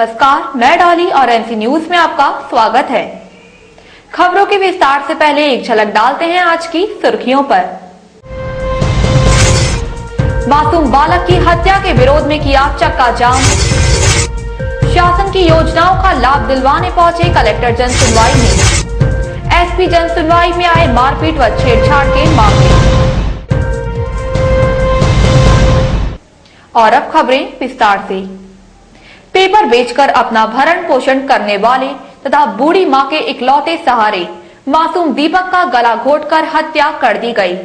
नमस्कार, मैं डॉली और एमसी न्यूज में आपका स्वागत है। खबरों के विस्तार से पहले एक झलक डालते हैं आज की सुर्खियों पर। मासूम बालक की हत्या के विरोध में किया चक्का जाम। शासन की योजनाओं का लाभ दिलवाने पहुंचे कलेक्टर जन सुनवाई में। एसपी जन सुनवाई में आए मारपीट व छेड़छाड़ के मामले। और अब खबरें विस्तार से। पेपर बेचकर अपना भरण पोषण करने वाले तथा बूढ़ी मां के इकलौते सहारे मासूम दीपक का गला घोटकर हत्या कर दी गई।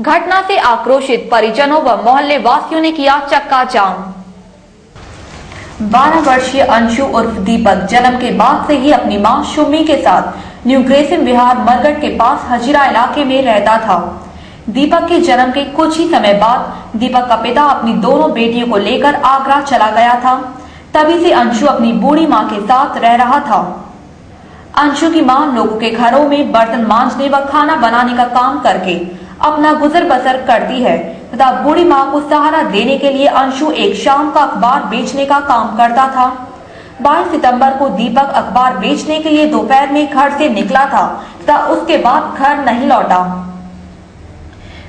घटना से आक्रोशित परिजनों व मोहल्ले वासियों ने किया चक्का जाम। 12 वर्षीय अंशु उर्फ दीपक जन्म के बाद से ही अपनी मां शुमी के साथ न्यू ग्रेसिम विहार मरगढ़ के पास हजीरा इलाके में रहता था। दीपक के जन्म के कुछ ही समय बाद दीपक का पिता अपनी दोनों बेटियों को लेकर आगरा चला गया था। तभी से अंशु अपनी बूढ़ी मां के साथ रह रहा था। अंशु की मां लोगों के घरों में बर्तन मांजने व खाना बनाने का काम करके अपना गुजर बसर करती है तथा बूढ़ी मां को सहारा देने के लिए अंशु एक शाम का अखबार बेचने का काम करता था। 22 सितंबर को दीपक अखबार बेचने के लिए दोपहर में घर से निकला था तथा उसके बाद घर नहीं लौटा।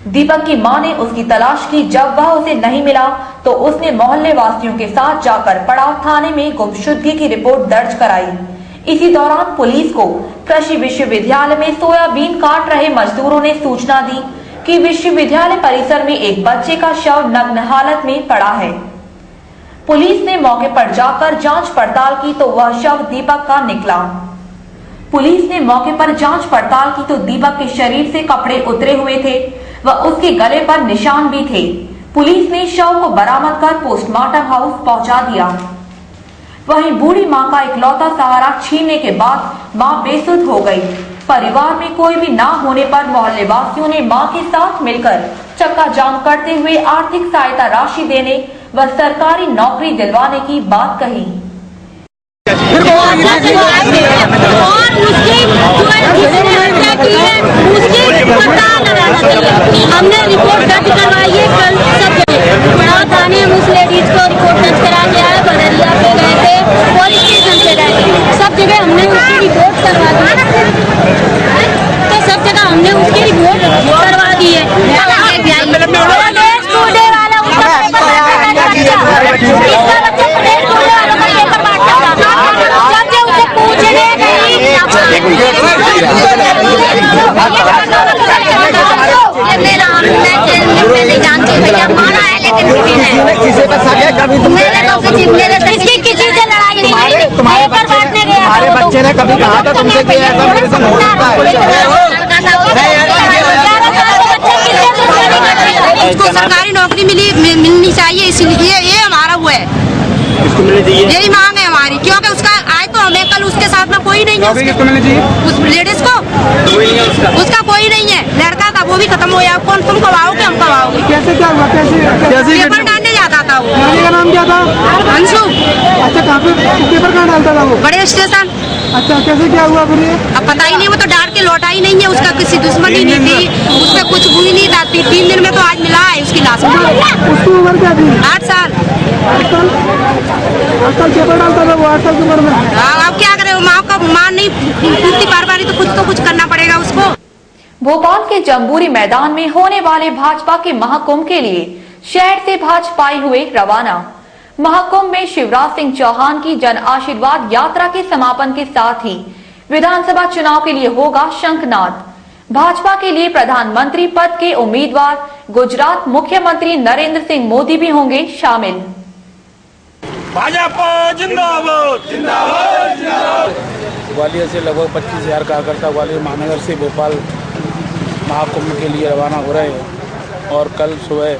दीपक की मां ने उसकी तलाश की। जब वह उसे नहीं मिला तो उसने मोहल्ले वासियों के साथ जाकर पड़ाव थाने में गुमशुदगी की रिपोर्ट दर्ज कराई। इसी दौरान पुलिस को कृषि विश्वविद्यालय में सोयाबीन काट रहे मजदूरों ने सूचना दी कि विश्वविद्यालय परिसर में एक बच्चे का शव नग्न हालत में पड़ा है। पुलिस ने मौके पर जाकर जांच पड़ताल की तो वह शव दीपक का निकला। पुलिस ने मौके पर जांच पड़ताल की तो दीपक के शरीर से कपड़े उतरे हुए थे व उसके गले पर निशान भी थे। पुलिस ने शव को बरामद कर पोस्टमार्टम हाउस पहुंचा दिया। वहीं बूढ़ी मां का इकलौता सहारा छीनने के बाद मां बेसुध हो गई। परिवार में कोई भी ना होने पर मोहल्ले वासियों ने मां के साथ मिलकर चक्का जाम करते हुए आर्थिक सहायता राशि देने व सरकारी नौकरी दिलवाने की बात कही। हमने रिपोर्ट दर्ज करवाई है। कल सब जगह थाने में उस लेडीज को रिपोर्ट दर्ज करा दिया है। बड़रिया पे गए थे, पुलिस स्टेशन पे गए थे, सब जगह हमने उसकी रिपोर्ट करवा दी। तो सब जगह हमने उसकी रिपोर्ट करवा दी है। किसी से लड़ाई नहीं, तुम्हारे बच्चे ने कभी कहा था तुमसे कि ऐसा मेरे संग हो सकता है? उसको सरकारी नौकरी मिलनी चाहिए, इसलिए ये हमारा वो है, यही मांग है हमारी। क्योंकि उसका आए तो हमें कल उसके साथ में कोई नहीं है। उस लेडीज को उसका कोई नहीं है। लड़का था वो भी खत्म हो गया। कौन तुम कब आओगे, हम कब आओगे? कैसे क्या हुआ? कैसे पेपर डालने जाता था वो। का नाम क्या था? अंशु। अच्छा, कहाँ पे पेपर कहाँ डालता था वो? बड़े स्टेशन। अच्छा, कैसे क्या हुआ फिर? अब पता ही नहीं, वो तो डाल के लौटा ही नहीं है। उसका किसी दुश्मनी नहीं थी, उसका कुछ हुई नहीं था। 3 दिन में तो आज मिला है उसकी लाश। उसकी उम्र क्या थी? 8 साल। 8 साल पेपर डालता था वो 8 साल की उम्र में। अब क्या करे, माँ का मान नहीं पूछती बार बार, तो कुछ करना पड़ेगा उसको। भोपाल के जम्बूरी मैदान में होने वाले भाजपा के महाकुंभ के लिए शहर से भाजपाई हुए रवाना। महाकुंभ में शिवराज सिंह चौहान की जन आशीर्वाद यात्रा के समापन के साथ ही विधानसभा चुनाव के लिए होगा शंखनाद। भाजपा के लिए प्रधानमंत्री पद के उम्मीदवार गुजरात मुख्यमंत्री नरेंद्र सिंह मोदी भी होंगे शामिल। भाजपा जिंदाबाद जिंदाबाद जिंदाबाद। ग्वालियर से लगभग 25,000 कार्यकर्ता ग्वालियर महानगर से भोपाल महाकुंभ के लिए रवाना हो रहे हैं और कल सुबह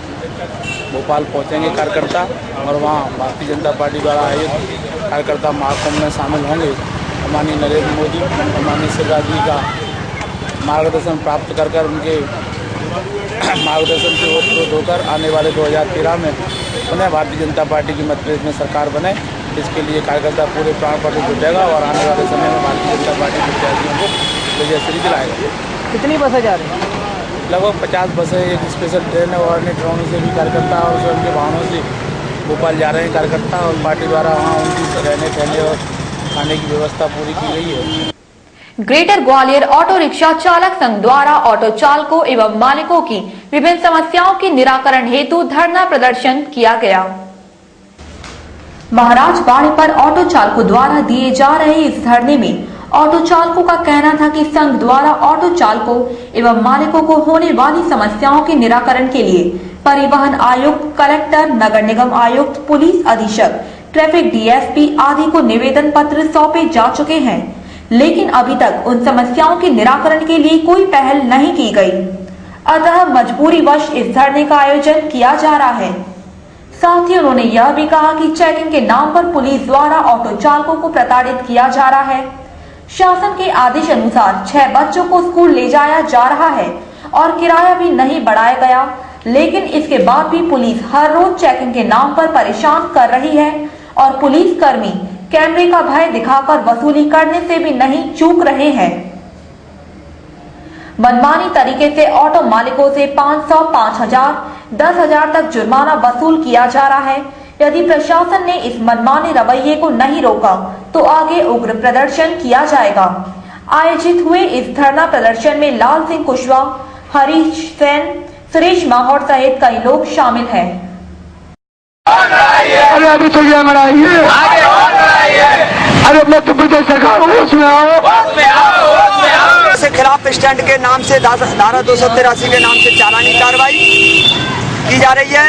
भोपाल पहुंचेंगे कार्यकर्ता और वहां भारतीय जनता पार्टी द्वारा आयोजित कार्यकर्ता महाकुंभ में शामिल होंगे। माननीय नरेंद्र मोदी और माननीय शिवराज जी का मार्गदर्शन प्राप्त कर उनके मार्गदर्शन से ओतप्रोत होकर आने वाले 2013 में पुनः भारतीय जनता पार्टी की मध्य प्रदेश में सरकार बने। इसके लिए कार्यकर्ता पूरे प्राण पर जुटेगा और आने वाले समय में भारतीय जनता पार्टी के प्रत्याशियों को विजयश्री दिलाएगा। कितनी बसें जा रही हैं? लगभग 50 बसें, एक स्पेशल ट्रेन है और अन्य ट्रेनों से भी कार्यकर्ता और स्वयं के वाहनों से भोपाल जा रहे हैं कार्यकर्ता, और पार्टी द्वारा वहाँ उनकी रहने ठहरने और खाने की व्यवस्था पूरी की गई है। ग्रेटर ग्वालियर ऑटो रिक्शा चालक संघ द्वारा ऑटो चालकों एवं मालिकों की विभिन्न समस्याओं के निराकरण हेतु धरना प्रदर्शन किया गया। महाराज बाड़े पर ऑटो चालकों द्वारा दिए जा रहे इस धरने में ऑटो चालकों का कहना था कि संघ द्वारा ऑटो चालकों एवं मालिकों को होने वाली समस्याओं के निराकरण के लिए परिवहन आयुक्त, कलेक्टर, नगर निगम आयुक्त, पुलिस अधीक्षक, ट्रैफिक डीएसपी आदि को निवेदन पत्र सौंपे जा चुके हैं, लेकिन अभी तक उन समस्याओं के निराकरण के लिए कोई पहल नहीं की गई। अतः मजबूरीवश इस धरने का आयोजन किया जा रहा है। साथ ही उन्होंने यह भी कहा कि चेकिंग के नाम पर पुलिस द्वारा ऑटो चालकों को प्रताड़ित किया जा रहा है। शासन के आदेश अनुसार 6 बच्चों को स्कूल ले जाया जा रहा है और किराया भी नहीं बढ़ाया गया, लेकिन इसके बाद भी पुलिस हर रोज चेकिंग के नाम पर परेशान कर रही है और पुलिस कर्मी कैमरे का भय दिखाकर वसूली करने से भी नहीं चूक रहे हैं। मनमानी तरीके से ऑटो मालिकों से 500, 5000, 10,000 तक जुर्माना वसूल किया जा रहा है। यदि प्रशासन ने इस मनमाने रवैये को नहीं रोका तो आगे उग्र प्रदर्शन किया जाएगा। आयोजित हुए इस धरना प्रदर्शन में लाल सिंह कुशवाहा, हरीश सेन, सुरेश माहौर सहित कई लोग शामिल हैं। अरे अभी तो ये मनाइए, अरे मध्य प्रदेश सरकार उसमें आओ। से खिलाफ स्टैंड के नाम से धारा 283 के नाम से चालानी कार्रवाई की जा रही है।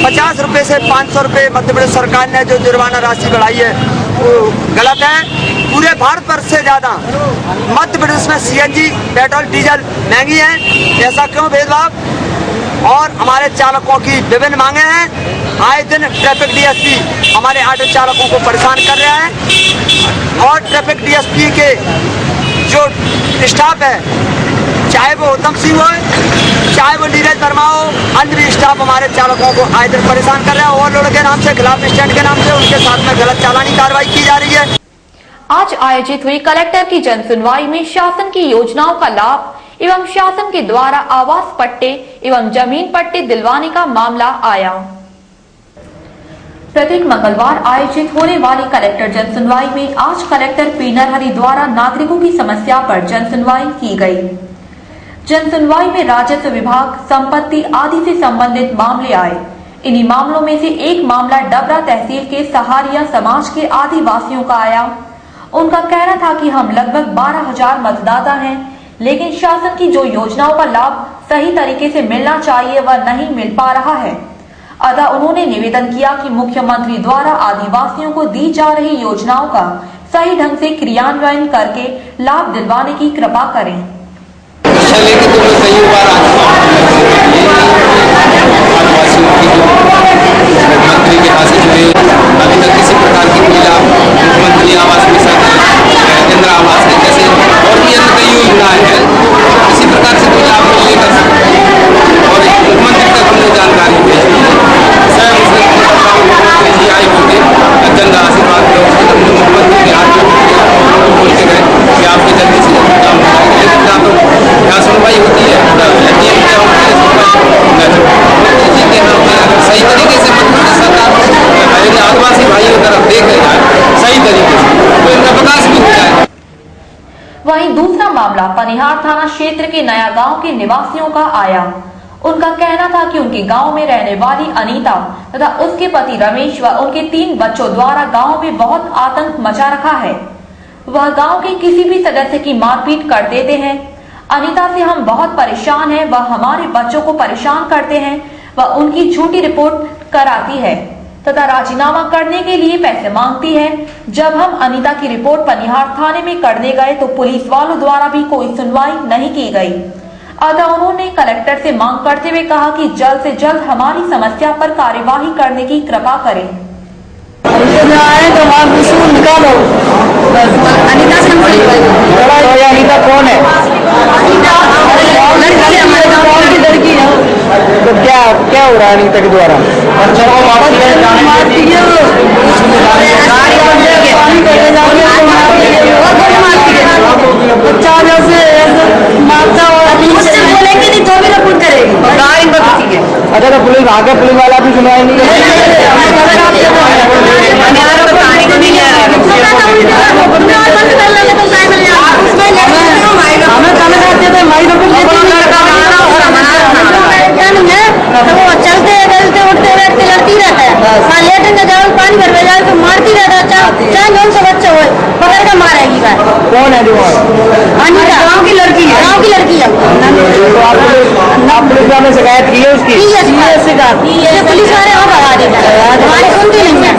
50 रुपए से 500 रुपए मध्य प्रदेश सरकार ने जो जुर्माना राशि बढ़ाई है वो गलत है। पूरे भारत वर्ष से ज्यादा मध्य प्रदेश में सीएनजी, पेट्रोल, डीजल महंगी है। ऐसा क्यों भेदभाव? और हमारे चालकों की विभिन्न मांगे हैं। आए दिन ट्रैफिक डीएसपी हमारे ऑटो चालकों को परेशान कर रहा है और ट्रैफिक डीएसपी के जो स्टाफ है, चाहे वो उत्तम सिंह हो, चाहे वो नीरज वर्मा हो, अन्य भी स्टाफ हमारे चालकों को आए दिन परेशान कर रहा है। ओवरलोड के नाम से, खिलाफ स्टैंड के नाम से उनके साथ में गलत चालानी कार्रवाई की जा रही है। आज आयोजित हुई कलेक्टर की जन सुनवाई में शासन की योजनाओं का लाभ एवं शासन के द्वारा आवास पट्टे एवं जमीन पट्टे दिलवाने का मामला आया। प्रत्येक मंगलवार आयोजित होने वाली कलेक्टर जन सुनवाई में आज कलेक्टर पी नरहरि द्वारा नागरिकों की समस्या पर जन सुनवाई की गई। जन सुनवाई में राजस्व विभाग, संपत्ति आदि से संबंधित मामले आए। इन्हीं मामलों में से एक मामला डबरा तहसील के सहारिया समाज के आदिवासियों का आया। उनका कहना था कि हम लगभग 12,000 मतदाता हैं, लेकिन शासन की जो योजनाओं का लाभ सही तरीके से मिलना चाहिए वह नहीं मिल पा रहा है। अतः उन्होंने निवेदन किया कि मुख्यमंत्री द्वारा आदिवासियों को दी जा रही योजनाओं का सही ढंग से क्रियान्वयन करके लाभ दिलवाने की कृपा करें। मुख्यमंत्री के हाथ से जुड़े अभी तक किसी प्रकार की कोई लाभ मुख्यमंत्री आवास मिशन, इंदिरा आवास है जैसे और भी अन्य कई योजनाएं हैं, किसी प्रकार से कोई लाभ नहीं कर सकते और मुख्यमंत्री तक हमने जानकारी भेजी है। स्वयं मुख्यमंत्री जी आए होंगे जन आशीर्वाद मुख्यमंत्री के हाथ बोलते गए कि आपके जल्दी से जल्दी काम हो जाएगा, लेकिन ना तो यहाँ सुनवाई होती है सही तरीके से सरकार यदि आदिवासी भाइयों की तरफ देख जाए सही तरीके से तो इनका विकास भी हो जाए। वहीं दूसरा मामला पनिहार थाना क्षेत्र के नया गांव के निवासियों का आया। उनका कहना था कि उनके गांव में रहने वाली अनीता तथा उसके पति रमेश व उनके 3 बच्चों द्वारा गांव में बहुत आतंक मचा रखा है। वह गांव के किसी भी सदस्य की मारपीट कर देते हैं। अनीता से हम बहुत परेशान हैं, वह हमारे बच्चों को परेशान करते हैं, वह उनकी झूठी रिपोर्ट कराती है तथा राजीनामा करने के लिए पैसे मांगती है। जब हम अनीता की रिपोर्ट पनिहार थाने में करने गए तो पुलिस वालों द्वारा भी कोई सुनवाई नहीं की गई। अतः उन्होंने कलेक्टर से मांग करते हुए कहा कि जल्द से जल्द हमारी समस्या पर कार्यवाही करने की कृपा करें। अनीता कौन है? लड़की है। तो क्या हो रहा है अनीता के द्वारा? बच्चा जैसे मारता और करेगी नहीं तो भी रिपोर्ट करेगी। अच्छा तो पुलिस आगे पुलिस वाला भी सुनाई नहीं चलते उठते बैठते लड़ती रहता है, लेटेंगे जाओ पानी भरवे जाओ तो मारती रहता है, चाहे कौन सा बच्चा हो पकड़ कर मारेगी। कौन है जो अनिता गाँव की लड़की है, गाँव की लड़की है। तो आप पुलिस वाले शिकायत की है उसकी? पुलिस वाले वहाँ भगा देता है, हमारी सुनती नहीं है।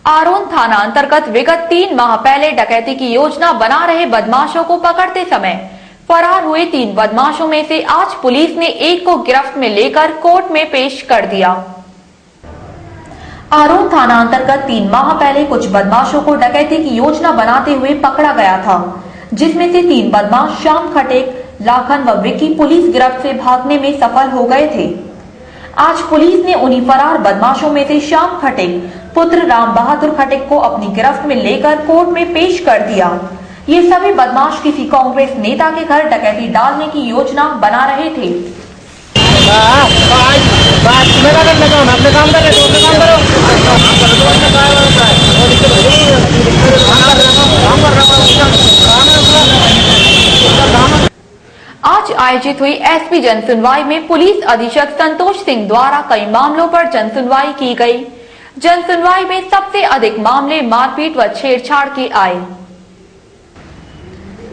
आरोन थाना अंतर्गत विगत 3 माह पहले डकैती की योजना बना रहे बदमाशों को पकड़ते समय फरार हुए 3 बदमाशों में से आज पुलिस ने एक को गिरफ्त में लेकर कोर्ट में पेश कर दिया। आरोन थाना अंतर्गत 3 माह पहले कुछ बदमाशों को डकैती की योजना बनाते हुए पकड़ा गया था, जिसमें से 3 बदमाश श्याम खटेक, लाखन व विक्की पुलिस गिरफ्त से भागने में सफल हो गए थे। आज पुलिस ने उन्हीं फरार बदमाशों में से श्याम खटेक पुत्र राम बहादुर खटेक को अपनी गिरफ्त में लेकर कोर्ट में पेश कर दिया। ये सभी बदमाश किसी कांग्रेस नेता के घर डकैती डालने की योजना बना रहे थे। आज आयोजित हुई एसपी जनसुनवाई में पुलिस अधीक्षक संतोष सिंह द्वारा कई मामलों पर जनसुनवाई की गई। जनसुनवाई में सबसे अधिक मामले मारपीट व छेड़छाड़ के आए।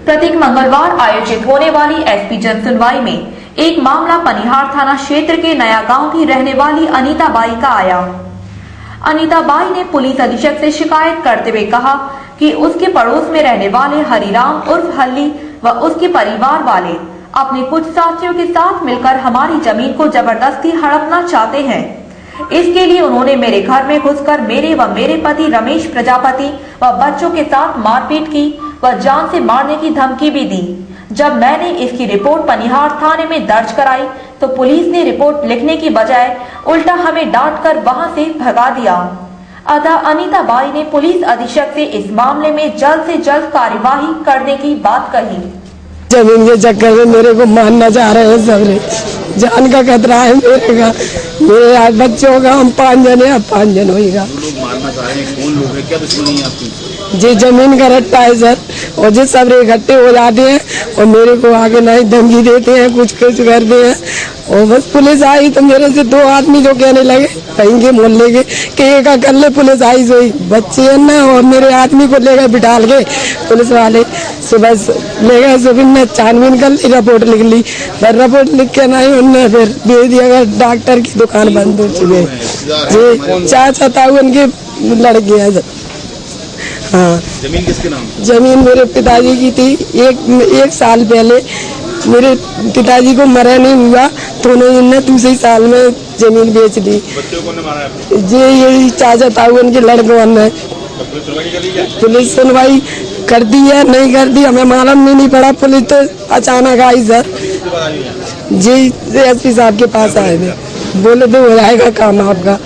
प्रत्येक मंगलवार आयोजित होने वाली एसपी जनसुनवाई में एक मामला पनिहार थाना क्षेत्र के नया गांव की रहने वाली अनीता बाई का आया। अनीता बाई ने पुलिस अधीक्षक से शिकायत करते हुए कहा कि उसके पड़ोस में रहने वाले हरिराम उर्फ हल्ली व उसके परिवार वाले अपने कुछ साथियों के साथ मिलकर हमारी जमीन को जबरदस्ती हड़पना चाहते हैं। इसके लिए उन्होंने मेरे घर में घुसकर मेरे व मेरे पति रमेश प्रजापति व बच्चों के साथ मारपीट की व जान से मारने की धमकी भी दी। जब मैंने इसकी रिपोर्ट पनिहार थाने में दर्ज कराई तो पुलिस ने रिपोर्ट लिखने की बजाय उल्टा हमें डांटकर वहां से भगा दिया। अतः अनीता बाई ने पुलिस अधीक्षक से इस मामले में जल्द से जल्द कार्यवाही करने की बात कही। जमीन के चक्कर में मेरे को मारना चाह रहे हैं सब, जान का खतरा है मेरे का, मेरे आज बच्चों का, हम 5 जन है, अब 5 जन होगा। मारना चाह रहे हैं, कौन लोग हैं, क्या दुश्मनी है आपकी? जी जमीन का रट्टा है सर, और जो सब इकट्ठे हो जाते हैं और मेरे को आगे नहीं धमकी देते हैं, कुछ करते हैं। और बस पुलिस आई तो मेरे से 2 आदमी जो कहने लगे कहीं के मोहल्ले के कि एक कर ले, पुलिस आई सोई बच्चे हैं ना, और मेरे आदमी को ले गए बिठाल के पुलिस वाले। सुबह ले गए, सुबह ने छानबीन कर ली, रिपोर्ट लिख ली, फिर रिपोर्ट लिख के नहीं उनने फिर भेज दिया डॉक्टर की दुकान बंद हो चुकी है जी। 4 उनके लड़के हैं। हाँ, जमीन किसके नाम? जमीन मेरे पिताजी की थी। एक साल पहले मेरे पिताजी को मरा नहीं हुआ तो उन्होंने दूसरे साल में जमीन बेच दी। बच्चों को मारा है? जी ये चाचा ताऊ उनके लड़कों ने। पुलिस सुनवाई कर दी है, नहीं कर दी हमें मालूम नहीं पड़ा। पुलिस तो अचानक आई सर जी, एसपी साहब के पास आए थे, बोले तो हो जाएगा काम आपका।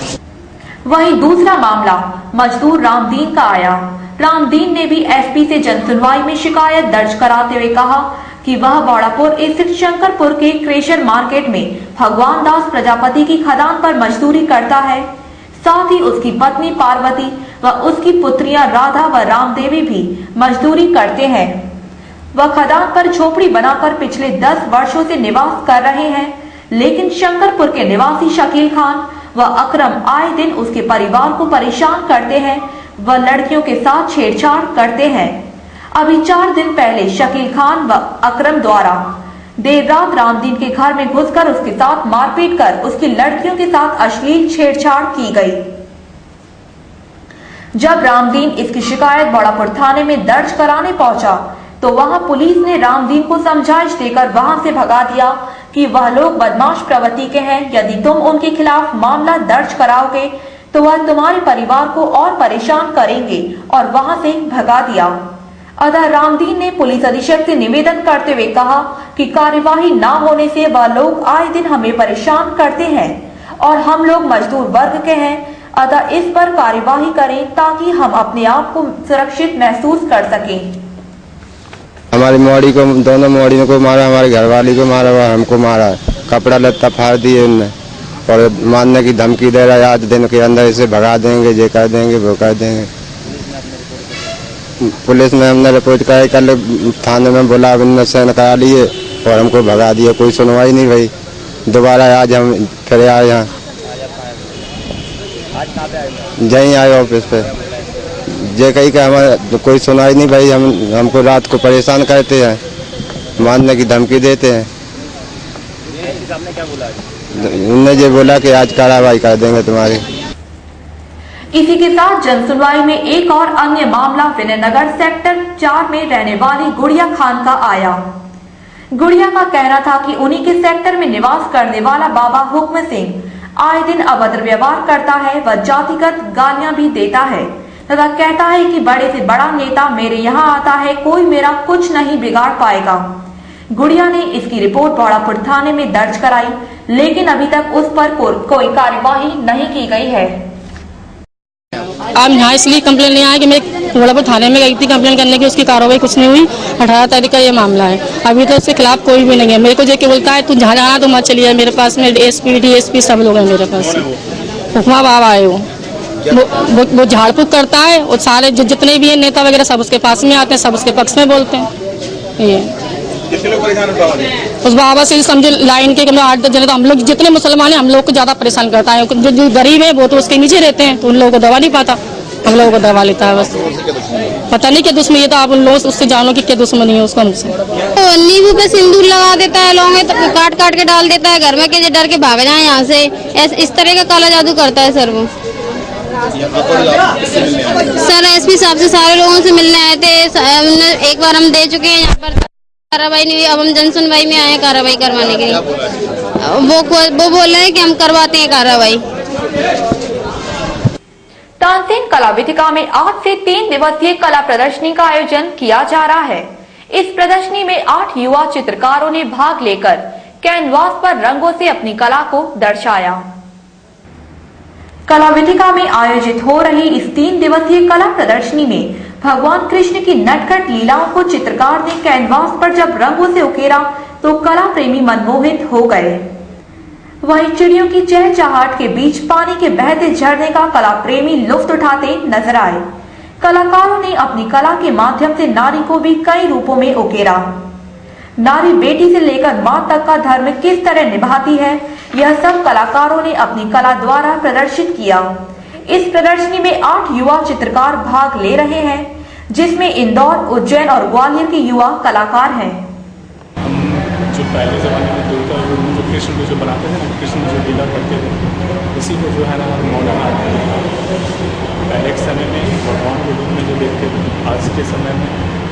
वहीं दूसरा मामला मजदूर रामदीन का आया। रामदीन ने भी एसपी से जनसुनवाई में शिकायत दर्ज कराते हुए कहा कि वह बौड़ापुर स्थित शंकरपुर के क्रेशर मार्केट में भगवान दास प्रजापति की खदान पर मजदूरी करता है। साथ ही उसकी पत्नी पार्वती व उसकी पुत्रियां राधा व रामदेवी भी मजदूरी करते हैं। वह खदान पर झोपड़ी बनाकर पिछले 10 वर्षों से निवास कर रहे हैं, लेकिन शंकरपुर के निवासी शकील खान व अकरम आए दिन उसके परिवार को परेशान करते हैं व लड़कियों के साथ छेड़छाड़ करते हैं। अभी 4 दिन पहले शकील खान व अकरम द्वारा देर रात रामदीन के घर में घुसकर उसके साथ मारपीट कर उसकी लड़कियों के साथ अश्लील छेड़छाड़ की गई। जब रामदीन इसकी शिकायत बौड़ापुर थाने में दर्ज कराने पहुंचा तो वहां पुलिस ने रामदीन को समझाइश देकर वहां से भगा दिया कि वह लोग बदमाश प्रवृत्ति के हैं, यदि तुम उनके खिलाफ मामला दर्ज कराओगे तो वह तुम्हारे परिवार को और परेशान करेंगे, और वहां से भगा दिया। अतः रामदीन ने पुलिस अधीक्षक से निवेदन करते हुए कहा कि कार्यवाही न होने से वह लोग आए दिन हमें परेशान करते हैं और हम लोग मजदूर वर्ग के हैं, अतः इस पर कार्यवाही करें ताकि हम अपने आप को सुरक्षित महसूस कर सकें। हमारी मोड़ी को, दोनों मोड़ियों को मारा, हमारी घरवाली को मारा, वह हमको मारा, कपड़ा लत्ता फाड़ दिए उनने और मारने की धमकी दे रहा है, आज दिन के अंदर इसे भगा देंगे, ये कर देंगे, वो कर देंगे। पुलिस में हमने रिपोर्ट कराई, कल थाने में बुला, उनने साइन करा लिए और हमको भगा दिया, कोई सुनवाई नहीं भाई। दोबारा आज हम फिर आए यहाँ, यहीं आए ऑफिस पे, ये कही कि हमारा कोई सुनाई नहीं भाई, हमको रात को परेशान करते हैं, मारने की धमकी देते हैं। उन्होंने ये बोला कि आज कार्रवाई कर देंगे तुम्हारी। इसी के साथ जन सुनवाई में एक और अन्य मामला विनयनगर सेक्टर 4 में रहने वाली गुड़िया खान का आया। गुड़िया का कहना था कि उन्हीं के सेक्टर में निवास करने वाला बाबा हुक्म सिंह आए दिन अभद्र व्यवहार करता है व जातिगत गालियां भी देता है तथा कहता है कि बड़े से बड़ा नेता मेरे यहाँ आता है, कोई मेरा कुछ नहीं बिगाड़ पाएगा। गुड़िया ने इसकी रिपोर्ट बौड़ापुर थाने में दर्ज कराई, लेकिन अभी तक उस पर कोई कार्यवाही नहीं की गई है। अब यहाँ इसलिए कंप्लेन नहीं आया कि मैं बौड़ापुर थाने में गई थी कंप्लेन करने की, उसकी कार्रवाई कुछ नहीं हुई। 18 तारीख का ये मामला है, अभी तो उसके खिलाफ कोई भी नहीं है। मेरे को जो बोलता है तू जहाँ जाना तो मत चलिए, मेरे पास में एसपी डीएसपी सब लोग हैं मेरे पास। हुक्मा बाबा है वो झाड़ फूक करता है और सारे जितने भी हैं नेता वगैरह सब उसके पास में आते हैं, सब उसके पक्ष में बोलते हैं। ये उस बाबा से समझे लाइन के 8-10 जने, तो हम लोग जितने मुसलमान हैं हम लोग को ज्यादा परेशान करता है। जो गरीब है वो तो उसके नीचे रहते हैं, तो उन लोगों को दवा नहीं पाता, हम लोगों को दवा लेता है बस। पता नहीं क्या दुश्मनी है, तो आप उन लोग उससे जानो कि क्या दुश्मनी है उसको हमसे। नींबू पे सिंदूर लगा देता है, लौंगे तो काट काट के डाल देता है घर में, कि डर के भाग जाए यहाँ से। इस तरह का काला जादू करता है सर वो। सर एसपी साहब से सारे लोगों से मिलने आए थे, एक बार हम दे चुके हैं, यहाँ पर कार्रवाई नहीं हुई। अब हम जन सुनवाई में आए कार्रवाई करवाने के लिए। वो बोल रहे हैं कि हम करवाते हैं कार्रवाई। तानसेन कला वेदिका में आज से 3 दिवसीय कला प्रदर्शनी का आयोजन किया जा रहा है। इस प्रदर्शनी में 8 युवा चित्रकारों ने भाग लेकर कैनवास पर रंगों से अपनी कला को दर्शाया। कला वेदिका में आयोजित हो रही इस 3 दिवसीय कला प्रदर्शनी में भगवान कृष्ण की नटखट लीलाओं को चित्रकार ने कैनवास पर जब रंगों से उकेरा तो कला प्रेमी मनमोहित हो गए। वहीं चिड़ियों की चहचहाहट के बीच पानी के बहते झरने का कला प्रेमी लुत्फ उठाते नजर आए। कलाकारों ने अपनी कला के माध्यम से नारी को भी कई रूपों में उकेरा। नारी बेटी से लेकर मां तक का धर्म किस तरह निभाती है, यह सब कलाकारों ने अपनी कला द्वारा प्रदर्शित किया। इस प्रदर्शनी में 8 युवा चित्रकार भाग ले रहे हैं, जिसमें इंदौर, उज्जैन और ग्वालियर के युवा कलाकार हैं। जो पहले ज़माने में देवता जो कृष्ण को जो बनाते थे ना, कृष्ण जो लीला करते थे, उसी को जो है ना मॉडर्न आर्ट पहले के समय में भगवान के रूप में जो देखते थे, आज के समय में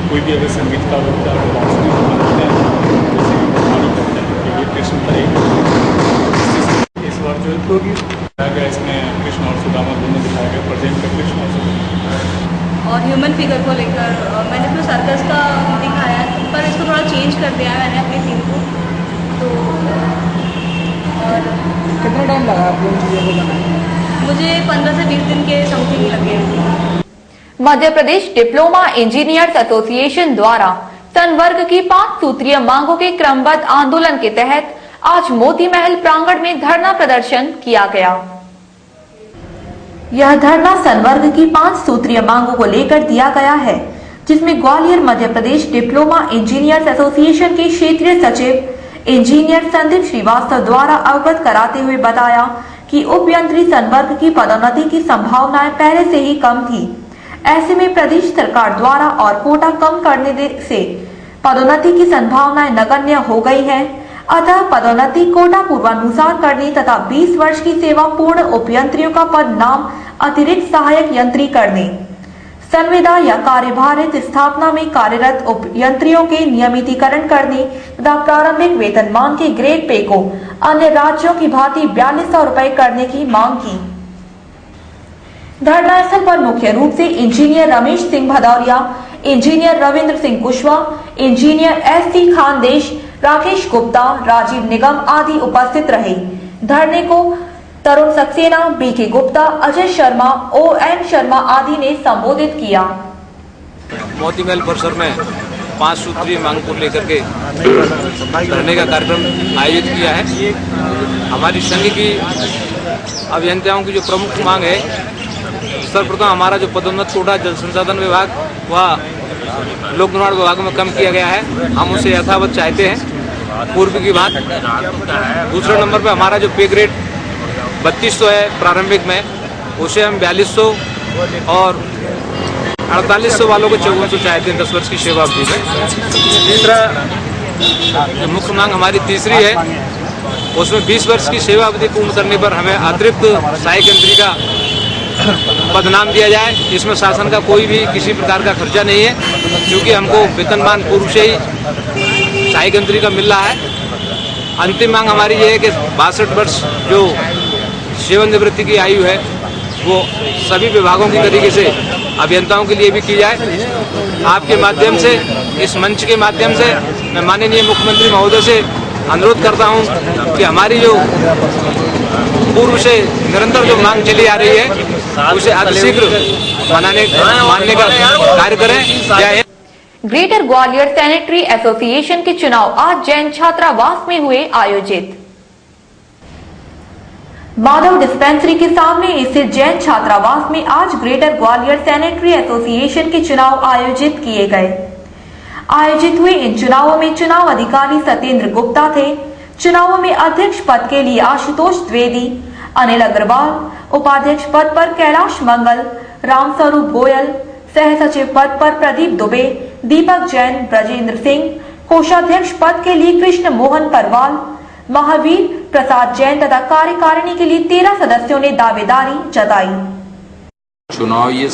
कोई भी अगर संगीतकार होता है तो बांसुरी बनाते हैं, जैसे कहानी करते हैं, तो ये कृष्ण पर एक इस बार जो तो दिखाया गया, इसमें कृष्ण और सुदामा दोनों दिखाया गया, प्रेजेंट का कृष्ण और सुदामा। और ह्यूमन फिगर को लेकर मैंने इसमें सर्कस का दिखाया है, पर इसको थोड़ा चेंज कर दिया है मैंने अपनी थीम को। तो और कितना टाइम लगा आपको इन चीज़ों को बनाने? मुझे 15 से 20 दिन के समथिंग लगे। Madhya Pradesh diploma engineers association द्वारा संवर्ग की 5 सूत्रीय मांगों के क्रमबद्ध आंदोलन के तहत आज मोती महल प्रांगण में धरना प्रदर्शन किया गया। यह धरना संवर्ग की 5 सूत्रीय मांगों को लेकर दिया गया है, जिसमें Gwalior Madhya Pradesh diploma engineers association के क्षेत्रीय सचिव इंजीनियर संदीप श्रीवास्तव द्वारा अवगत कराते हुए बताया कि उपयंत्री संवर्ग की पदोन्नति की संभावनाएं पहले से ही कम थी। ऐसे में प्रदेश सरकार द्वारा और कोटा कम करने से पदोन्नति की संभावनाएं नगण्य हो गई है। अतः पदोन्नति कोटा पूर्वानुसार करने तथा 20 वर्ष की सेवा पूर्ण उपयंत्रियों का पद नाम अतिरिक्त सहायक यंत्री करने, संविदा या कार्यभारित स्थापना में कार्यरत उपयंत्रियों के नियमितीकरण करने तथा प्रारंभिक वेतनमान के ग्रेड पे को अन्य राज्यों की भांति 4200 रुपए करने की मांग की। धरना स्थल पर मुख्य रूप से engineer Ramesh Singh Bhadauria, engineer Ravindra Singh Kushwaha, engineer S C. Khandesh, Rakesh Gupta, Rajiv Nigam आदि उपस्थित रहे। धरने को तरुण सक्सेना, बी.के. गुप्ता, अजय शर्मा, O.N. शर्मा आदि ने संबोधित किया। मोती महल परिसर में 5 सूत्रीय मांग को लेकर के धरने का कार्यक्रम आयोजित किया है। हमारी संघ की अभियंताओं की जो प्रमुख मांग है, सर्वप्रथम हमारा जो पदोन्नत कोटा जल संसाधन विभाग व लोक निर्माण विभाग में कम किया गया है, हम उसे यथावत चाहते हैं पूर्व की बात। दूसरे नंबर पे हमारा जो पे ग्रेड 3200 है प्रारंभिक में, उसे हम 4200 और 4800 वालों को 5400 चाहते हैं 10 वर्ष की सेवा अवधि में। तीसरा जो मुख्य मांग हमारी तीसरी है, उसमें 20 वर्ष की सेवा अवधि पूर्ण करने पर हमें अतिरिक्त सहायक यंत्री का पदनाम दिया जाए। इसमें शासन का कोई भी किसी प्रकार का खर्चा नहीं है, क्योंकि हमको वेतनमान पूर्व से ही सहायक यंत्री का मिल रहा है। अंतिम मांग हमारी ये है कि 62 वर्ष जो सेवानिवृत्ति की आयु है, वो सभी विभागों की तरीके से अभियंताओं के लिए भी की जाए। आपके माध्यम से, इस मंच के माध्यम से मैं माननीय मुख्यमंत्री महोदय से अनुरोध करता हूं कि हमारी जो पूर्व से निरंतर जो मांग चली आ रही है, उसे अतिशीघ्र मानने का कार्य करें। जय Hind. Greater Gwalior sanitary association के चुनाव आज जैन छात्रावास में हुए आयोजित। माधव डिस्पेंसरी के सामने स्थित जैन छात्रावास में आज ग्रेटर ग्वालियर सैनिटरी एसोसिएशन के चुनाव आयोजित किए गए। आयोजित हुए इन चुनावों में चुनाव अधिकारी सत्येंद्र गुप्ता थे। चुनावों में अध्यक्ष पद के लिए आशुतोष द्विवेदी, अनिल अग्रवाल, उपाध्यक्ष पद पर कैलाश मंगल, रामस्वरूप गोयल, सह सचिव पद पर प्रदीप दुबे, दीपक जैन, ब्रजेंद्र सिंह, कोषाध्यक्ष पद के लिए कृष्ण मोहन परवाल, महावीर प्रसाद जैन तथा कार्यकारिणी के लिए 13 सदस्यों ने दावेदारी जताई। चुनाव ये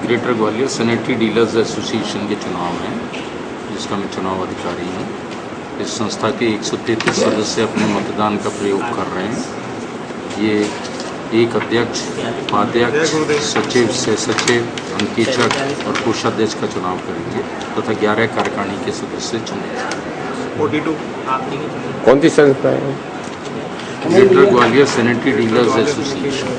greater Gwalior sanitary dealers association के चुनाव हैं, जिसका मैं चुनाव अधिकारी हूँ। इस संस्था के 133 सदस्य अपने मतदान का प्रयोग कर रहे हैं। ये एक अध्यक्ष, उपाध्यक्ष, सचिव, सह सचिव, अंकीक्षक और कोषाध्यक्ष का चुनाव करेंगे तथा 11 कार्यकारिणी के सदस्य चुनेंगे। कौन सी संस्था है? Greater Gwalior sanitary dealers association.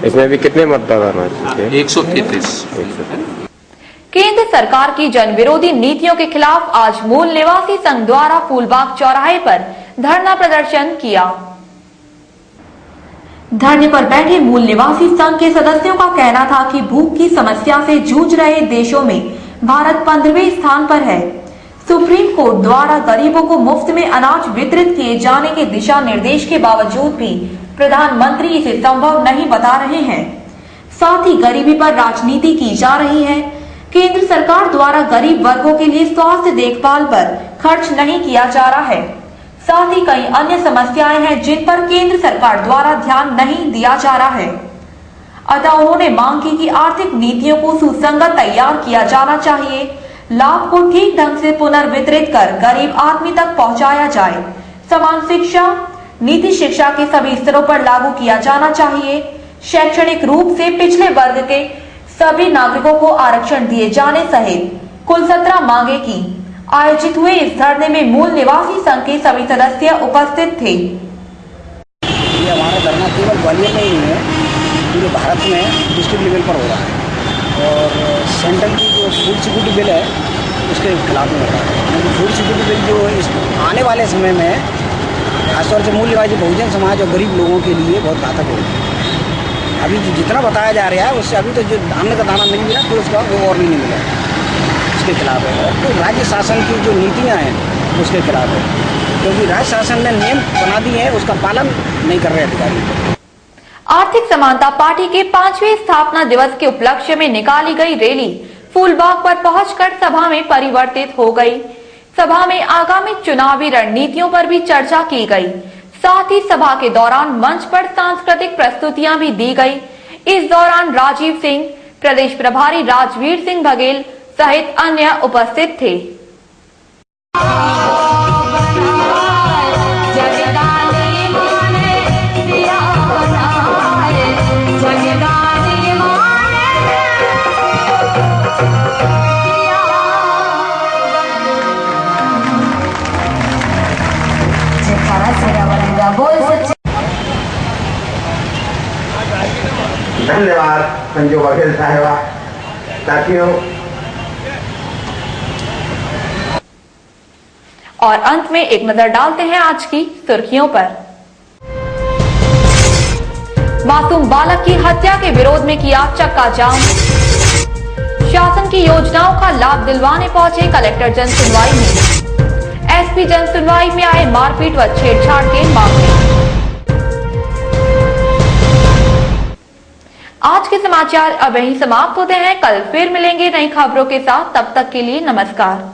इसमें भी कितने मतदाता हैं? 133। केंद्र सरकार की जन विरोधी नीतियों के खिलाफ आज मूल निवासी संघ द्वारा फूलबाग चौराहे पर धरना प्रदर्शन किया। धरने पर बैठे मूल निवासी संघ के सदस्यों का कहना था कि भूख की समस्या से जूझ रहे देशों में भारत 15वें स्थान पर है। सुप्रीम कोर्ट द्वारा गरीबों को मुफ्त में अनाज वितरित किए जाने के दिशा निर्देश के बावजूद भी प्रधानमंत्री इसे संभव नहीं बता रहे हैं। साथ ही गरीबी पर राजनीति की जा रही है। केंद्र सरकार द्वारा गरीब वर्गों के लिए स्वास्थ्य देखभाल पर खर्च नहीं किया जा रहा है। साथ ही कई अन्य समस्याएं हैं जिन पर केंद्र सरकार द्वारा ध्यान नहीं दिया जा रहा है। अतः उन्होंने मांग की कि आर्थिक नीतियों को सुसंगत तैयार किया जाना चाहिए, लाभ को ठीक ढंग से पुनर्वितरित कर गरीब आदमी तक पहुंचाया जाए। समान शिक्षा नीति शिक्षा के सभी स्तरों पर लागू किया जाना चाहिए। शैक्षणिक रूप से पिछड़े वर्ग के सभी नागरिकों को आरक्षण दिए जाने सहित कुल 17 मांगे की। आयोजित हुए इस धरने में मूल निवासी संघ के सभी सदस्य उपस्थित थे। ये हमारा धरना केवल ग्वालियर में ही नहीं है, पूरे भारत में डिस्ट्रिक्ट लेवल पर हो रहा है और सेंट्रल की जो फूड सिक्योरिटी बिल है उसके खिलाफ में हो रहा है। क्योंकि फूड सिक्योरिटी बिल जो आने वाले समय में खासतौर से मूल निवासी बहुजन समाज और गरीब लोगों के लिए बहुत घातक होगा। अभी जितना बताया जा रहा है उससे अभी तो जो धान का दाना मिल गया तो उसका वो और नहीं मिला, उसके खिलाफ है। तो राज्य शासन की जो नीतियाँ हैं उसके खिलाफ है, क्योंकि राज्य शासन ने नियम बना दिए हैं, उसका पालन नहीं कर रहे अधिकारी। आर्थिक समानता पार्टी के 5वें स्थापना दिवस के उपलक्ष्य में निकाली गई रैली फूलबाग पर पहुंचकर सभा में परिवर्तित हो गई। सभा में आगामी चुनावी रणनीतियों पर भी चर्चा की गई। साथ ही सभा के दौरान मंच पर सांस्कृतिक प्रस्तुतियां भी दी गई। इस दौरान राजीव सिंह, प्रदेश प्रभारी राजवीर सिंह बघेल सहित अन्य उपस्थित थे। धन्यवाद संजू बघेल साहेबा। साथियों, और अंत में एक नजर डालते हैं आज की सुर्खियों पर। मासूम बालक की हत्या के विरोध में किया चक्का जाम। शासन की योजनाओं का लाभ दिलवाने पहुंचे कलेक्टर जन सुनवाई में। एसपी जन सुनवाई में आए मारपीट व छेड़छाड़ के मामले। आज के समाचार अब यहीं समाप्त होते हैं। कल फिर मिलेंगे नई खबरों के साथ। तब तक के लिए नमस्कार।